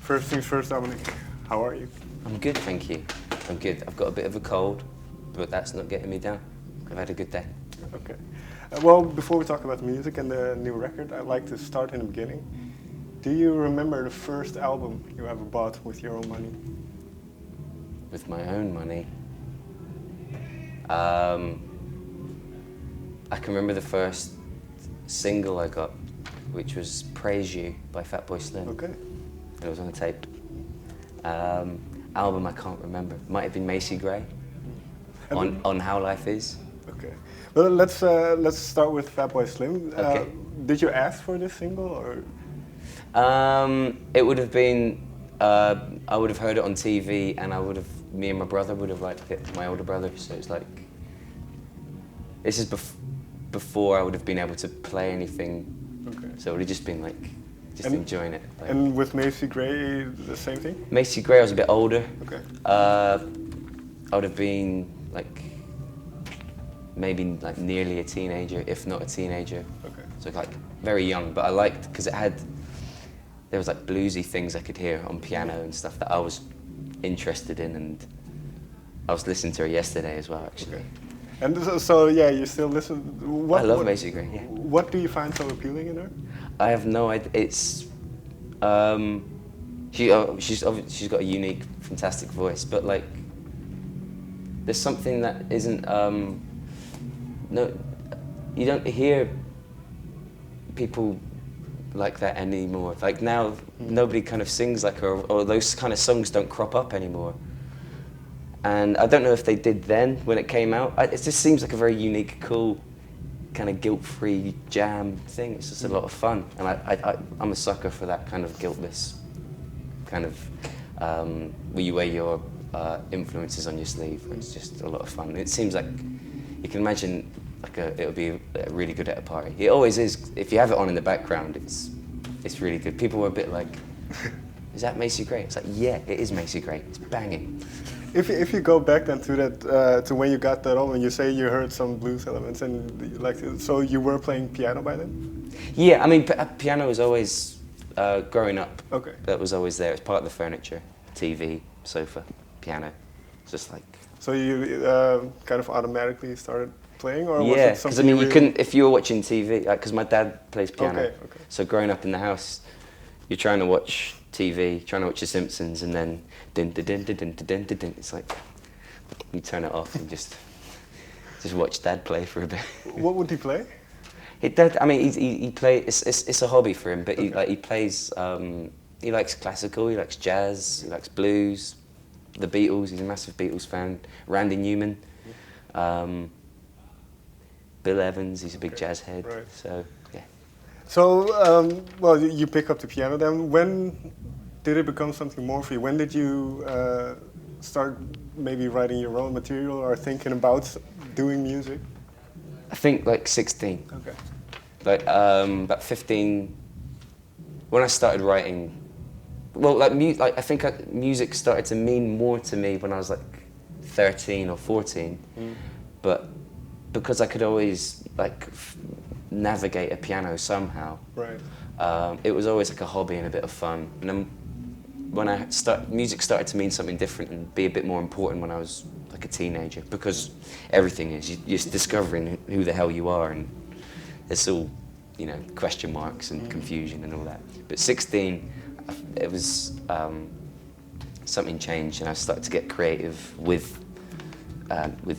First things first, Dominic, how are you? I'm good, thank you. I'm good. I've got a bit of a cold, but that's not getting me down. I've had a good day. Okay. Well, before we talk about music and the new record, I'd like to start in the beginning. Do you remember the first album you ever bought with your own money? With my own money? I can remember the first single I got, which was Praise You by Fatboy Slim. Okay. And it was on a tape. Album I can't remember. Might have been Macy Gray. On How Life Is. Okay. Well, let's start with Fatboy Slim. Okay. Did you ask for this single or? It would have been. I would have heard it on TV, and me and my brother would have liked it. My older brother. So it's like. This is before I would have been able to play anything. Okay. So it would have just been like, enjoying it. Like, and with Macy Gray, the same thing? Macy Gray, I was a bit older. Okay. I would have been like, maybe like nearly a teenager, if not a teenager. Okay. So like very young, but I liked, because there was like bluesy things I could hear on piano and stuff that I was interested in, and I was listening to her yesterday as well, actually. Okay. And so yeah, you still listen? I love Macy Gray, yeah. What do you find so appealing in her? I have no idea. It's she's got a unique, fantastic voice, but like there's something that isn't no, you don't hear people like that anymore. Like now, nobody kind of sings like her, or those kind of songs don't crop up anymore. And I don't know if they did then when it came out. It just seems like a very unique, cool, kind of guilt-free jam thing. It's just a lot of fun, and I'm a sucker for that kind of guiltless, kind of where you wear your influences on your sleeve. It's just a lot of fun. It seems like you can imagine like it'll be really good at a party. It always is. If you have it on in the background, it's really good. People were a bit like, "Is that Macy Gray?" It's like, yeah, it is Macy Gray. It's banging. If you go back then to that to when you got that album, you say you heard some blues elements, and like, so you were playing piano by then? Yeah, I mean, piano was always growing up. Okay. That was always there. It's part of the furniture: TV, sofa, piano. It's just like. So you kind of automatically started playing, or was Yeah, it something? because I mean, you couldn't if you were watching TV. Because my dad plays piano. Okay, okay. So growing up in the house, you're trying to watch TV, trying to watch The Simpsons, and then din din din din din din din din. It's like you turn it off and just watch Dad play for a bit. What would he play? I mean, he play. It's a hobby for him, but he plays. He likes classical. He likes jazz. He likes blues. The Beatles. He's a massive Beatles fan. Randy Newman. Bill Evans. He's a big jazz head. Right. So yeah. So well, you pick up the piano then. When did it become something more for you? When did you start maybe writing your own material or thinking about doing music? I think like 16. Okay. Like about 15. When I started writing, well, like I think music started to mean more to me when I was like 13 or 14. But because I could always like navigate a piano somehow. Right. It was always like a hobby and a bit of fun. And then when music started to mean something different and be a bit more important when I was like a teenager, because everything is, you're discovering who the hell you are, and it's all, you know, question marks and confusion and all that. But 16, it was, something changed and I started to get creative with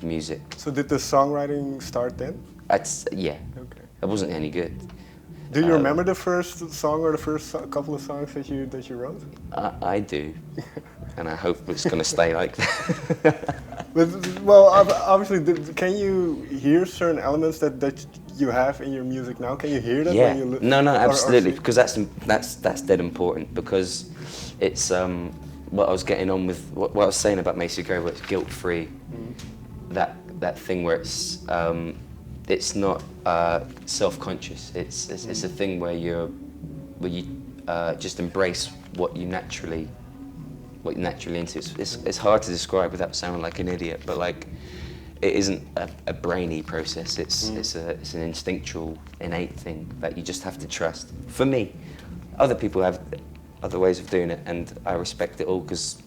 music. So did the songwriting start then? Yeah. Okay. It wasn't any good. Do you remember the first song or the first couple of songs that you wrote? I do, and I hope it's going to stay like that. But, well, obviously, can you hear certain elements that you have in your music now? Can you hear that? Yeah. When you No, absolutely, because that's dead important, because it's what I was getting on with what I was saying about Macy Gray, where it's guilt-free. That thing where it's not self-conscious. It's a thing where you just embrace what you're naturally into. It's hard to describe without sounding like an idiot, but like it isn't a brainy process. It's an instinctual, innate thing that you just have to trust. For me, other people have other ways of doing it, and I respect it all because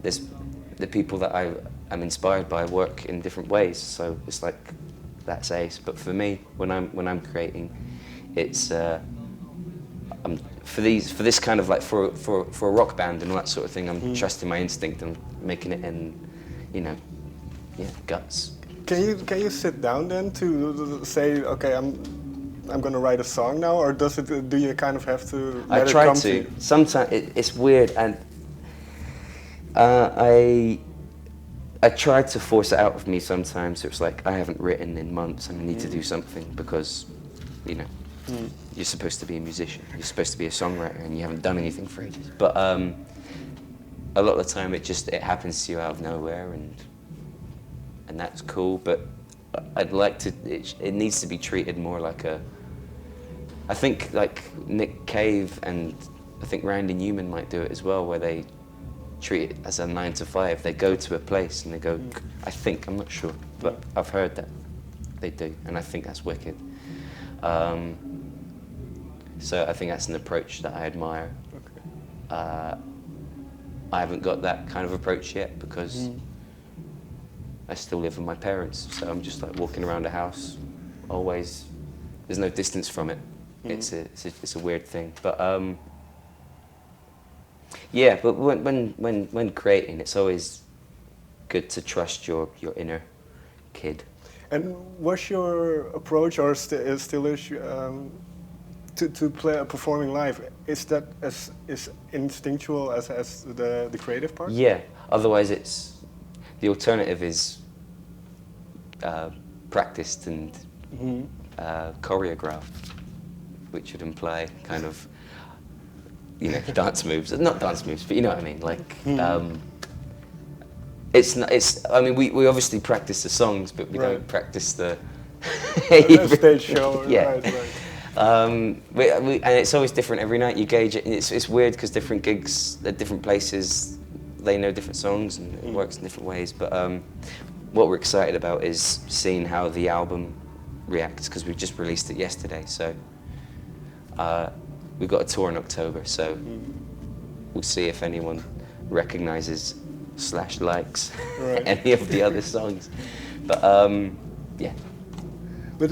there's the people that I am inspired by work in different ways. So it's like that's ace. But for me, when I'm creating, it's for this kind of like for a rock band and all that sort of thing. I'm trusting my instinct and making it in, guts. Can you sit down then to say, okay, I'm gonna write a song now, or do you kind of have to let it come to you? Sometimes it's weird, and I tried to force it out of me sometimes. It was like, I haven't written in months and I need to do something because, you're supposed to be a musician, you're supposed to be a songwriter, and you haven't done anything for ages. But a lot of the time it happens to you out of nowhere, and that's cool. But I'd like to, it needs to be treated more like I think like Nick Cave and I think Randy Newman might do it as well, where they treat it as a 9 to 5. They go to a place and they go, I'm not sure, but I've heard that they do, and I think that's wicked. So I think that's an approach that I admire. Okay. I haven't got that kind of approach yet because I still live with my parents, so I'm just like walking around the house, always. There's no distance from it. It's a weird thing, but yeah. But when creating, it's always good to trust your inner kid. And what's your approach, or still is to performing live? Is that as instinctual as the creative part? Yeah. Otherwise, the alternative is practiced and choreographed, which would imply kind of dance moves. Not dance moves, but you know what I mean. Like it's not. I mean, we obviously practice the songs, but we don't practice the stage show. Yeah. Right. And it's always different every night. You gauge it. It's weird because different gigs at different places, they know different songs and it works in different ways. But what we're excited about is seeing how the album reacts, because we just released it yesterday. So we've got a tour in October. So we'll see if anyone recognizes / likes any of the other songs. But yeah. But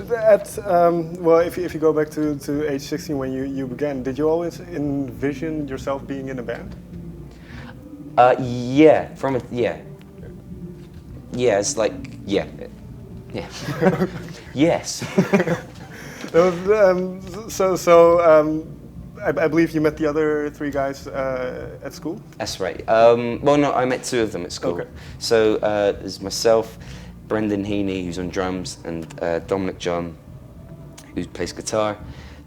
if you go back to age 16 when you began, did you always envision yourself being in a band? Yeah, yeah, it's like yeah. Yes. I believe you met the other 3 guys at school? That's right. Well, no, I met 2 of them at school. Okay. So there's myself, Brendan Heaney, who's on drums, and Dominic John, who plays guitar.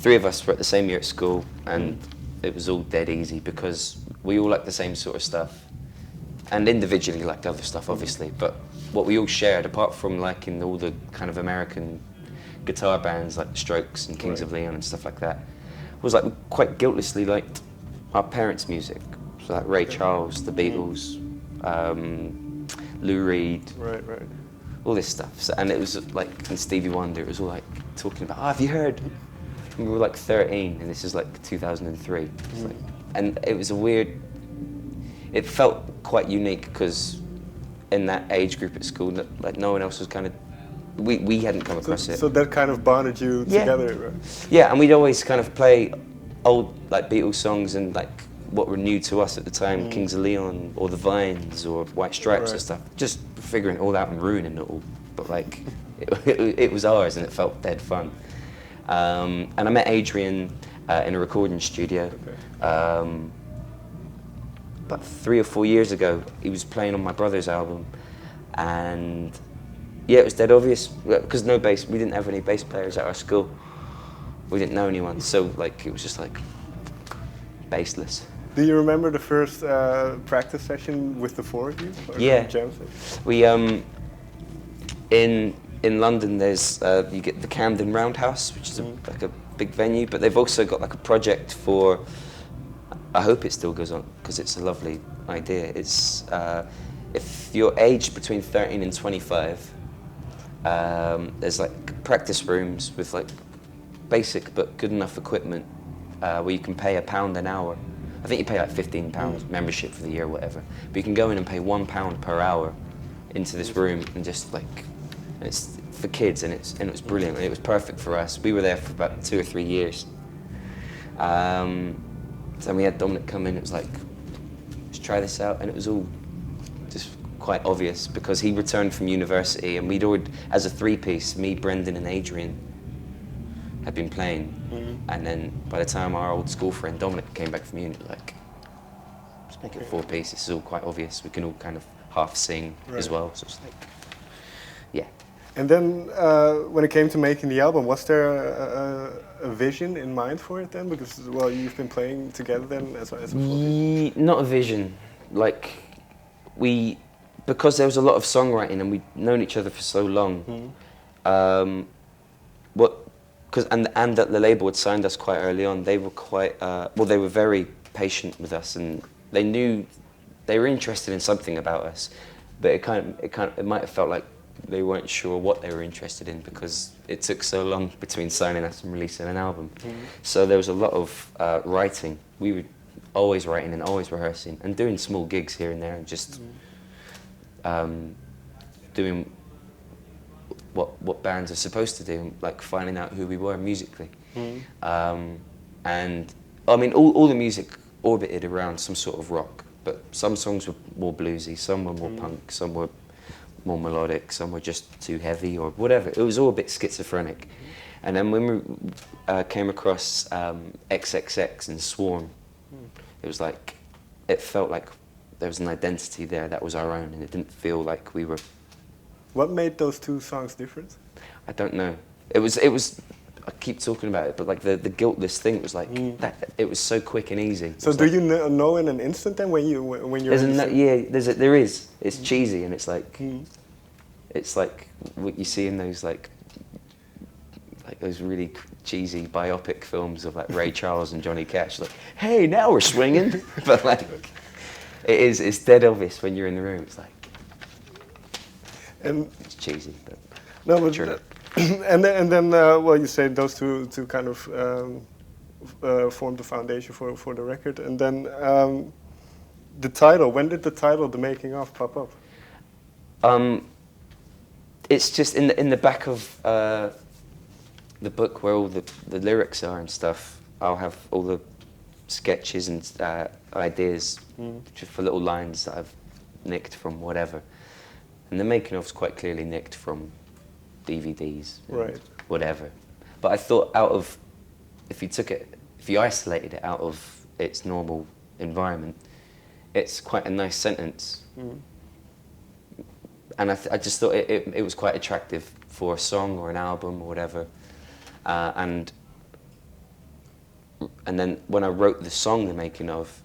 3 of us were at the same year at school, and it was all dead easy because we all liked the same sort of stuff, and individually liked other stuff, obviously. But what we all shared, apart from liking all the kind of American guitar bands like the Strokes and Kings of Leon and stuff like that, was like we quite guiltlessly liked our parents' music, so like Ray Charles, the Beatles, Lou Reed, all this stuff. So, and it was like, and Stevie Wonder, it was all like talking about, have you heard? And we were like 13, and this is like 2003. Like, and it was it felt quite unique because in that age group at school, like no one else was kind of, we hadn't come across it. So that kind of bonded you together, right? Yeah, and we'd always kind of play old like Beatles songs and like what were new to us at the time, Kings of Leon or the Vines or White Stripes and stuff. Just figuring it all out and ruining it all. But like, it was ours and it felt dead fun. And I met Adrian in a recording studio. About 3 or 4 years ago. He was playing on my brother's album, and yeah, it was dead obvious because we didn't have any bass players at our school. We didn't know anyone, so like it was just like bassless. Do you remember the first practice session with the 4 of you? Yeah, jam session? we in London there's you get the Camden Roundhouse, which is like a big venue, but they've also got like a project for. I hope it still goes on because it's a lovely idea. It's if you're aged between 13 and 25, there's like practice rooms with like basic but good enough equipment where you can pay £1 an hour I think you pay like £15 membership for the year or whatever. But you can go in and pay £1 per hour into this room and just like, and it's for kids, and it was brilliant, and it was perfect for us. We were there for about 2 or 3 years. So we had Dominic come in, it was like, let's try this out, and it was all just quite obvious because he returned from university and we'd already, as a three-piece, me, Brendan and Adrian had been playing, and then by the time our old school friend Dominic came back from uni, like, let's make it a four-piece, this is all quite obvious, we can all kind of half sing as well, so it's like, yeah. And then when it came to making the album, was there a vision in mind for it then? Because, well, you've been playing together then as a four-piece? Not a vision, like, because there was a lot of songwriting and we'd known each other for so long, and that the label had signed us quite early on, they were quite, they were very patient with us, and they knew they were interested in something about us, but it might have felt like they weren't sure what they were interested in because it took so long between signing us and releasing an album. So there was a lot of writing. We were always writing and always rehearsing and doing small gigs here and there and just doing what bands are supposed to do, like finding out who we were musically. And I mean, all the music orbited around some sort of rock, but some songs were more bluesy, some were more punk, some were more melodic, some were just too heavy or whatever. It was all a bit schizophrenic. And then when we came across XXX and Swarm, it was like, it felt like there was an identity there that was our own, and it didn't feel like we were... What made those two songs different? I don't know. It was. I keep talking about it, but like the guiltless thing was like that. It was so quick and easy. So do you know in an instant then when you're? There is. It's cheesy, and it's like what you see in those like those really cheesy biopic films of like Ray Charles and Johnny Cash. Like, hey, now we're swinging. But like, it's dead obvious when you're in the room. It's like. And it's cheesy, but no, but true. And then well, you say those two kind of formed the foundation for the record, and then the title. When did the title "The Making Of" pop up? It's just in the back of the book where all the lyrics are and stuff. I'll have all the sketches and ideas just for little lines that I've nicked from whatever. And the making of's quite clearly nicked from DVDs, and whatever. But I thought if you isolated it out of its normal environment, it's quite a nice sentence. And I just thought it was quite attractive for a song or an album or whatever. And then when I wrote the song, The Making Of,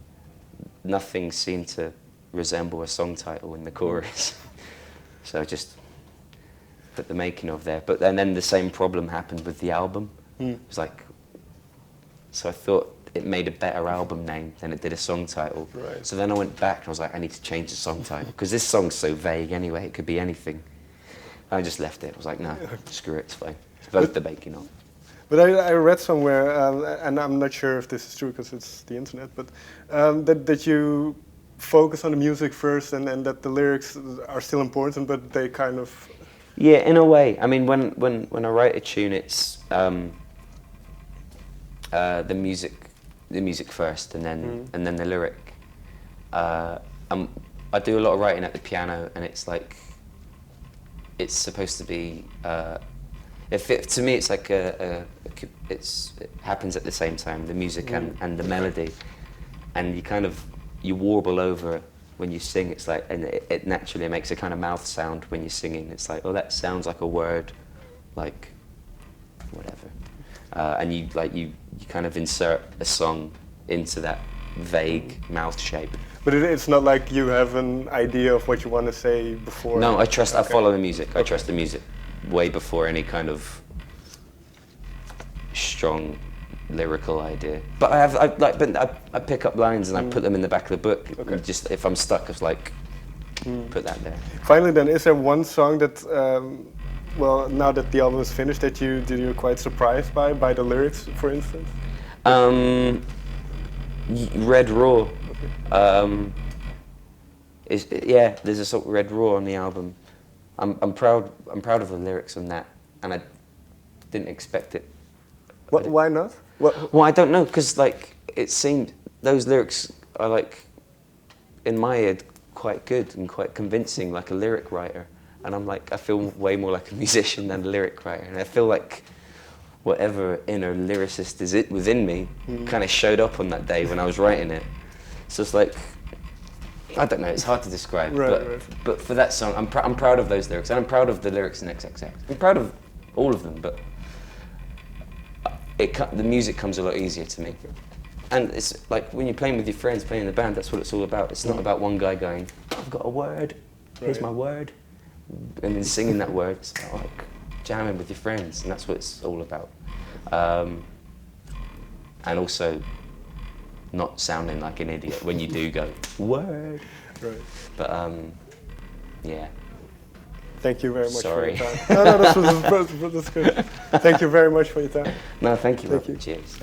nothing seemed to resemble a song title in the chorus. So I just put The Making Of there. But then the same problem happened with the album. It was like, so I thought it made a better album name than it did a song title. So then I went back and I was like, I need to change the song title because this song's so vague anyway, it could be anything. I just left it. I was like, no, screw it, it's fine. It's both The Making Of. But I read somewhere, and I'm not sure if this is true because it's the internet, but that you focus on the music first, and that the lyrics are still important, but they kind of... Yeah, in a way. I mean, when I write a tune, it's the music first, and then the lyric. I do a lot of writing at the piano, and it's like it's supposed to be. To me, it's like it happens at the same time, the music and the melody, and you warble over when you sing. It's like, and it naturally makes a kind of mouth sound when you're singing. It's like, oh, that sounds like a word, like whatever, and you kind of insert a song into that vague mouth shape. But it's not like you have an idea of what you want to say before. No, I follow the music. I trust the music way before any kind of strong lyrical idea. But I pick up lines and I put them in the back of the book. Okay. Just if I'm stuck, it's like put that there. Finally, then, is there one song that, well, now that the album is finished, that you're quite surprised by the lyrics, for instance? Red Raw. There's a sort of Red Raw on the album. I'm proud of the lyrics on that, and I didn't expect it. Why not? Well, I don't know, because like it seemed those lyrics are like in my head quite good and quite convincing, like a lyric writer, and I'm like, I feel way more like a musician than a lyric writer, and I feel like whatever inner lyricist is it within me kind of showed up on that day when I was writing it. So it's like, I don't know, it's hard to describe, but for that song, I'm proud of those lyrics, and I'm proud of the lyrics in XXX. I'm proud of all of them, but the music comes a lot easier to me. And it's like when you're playing with your friends, playing in the band, that's what it's all about. It's not about one guy going, I've got a word, here's my word, and then singing that word. It's like jamming with your friends, and that's what it's all about. And also not sounding like an idiot when you do go, word. Right. But yeah. Thank you very much Sorry. for your time. No, that's good. Thank you very much for your time. No, thank you. Thank you. Cheers.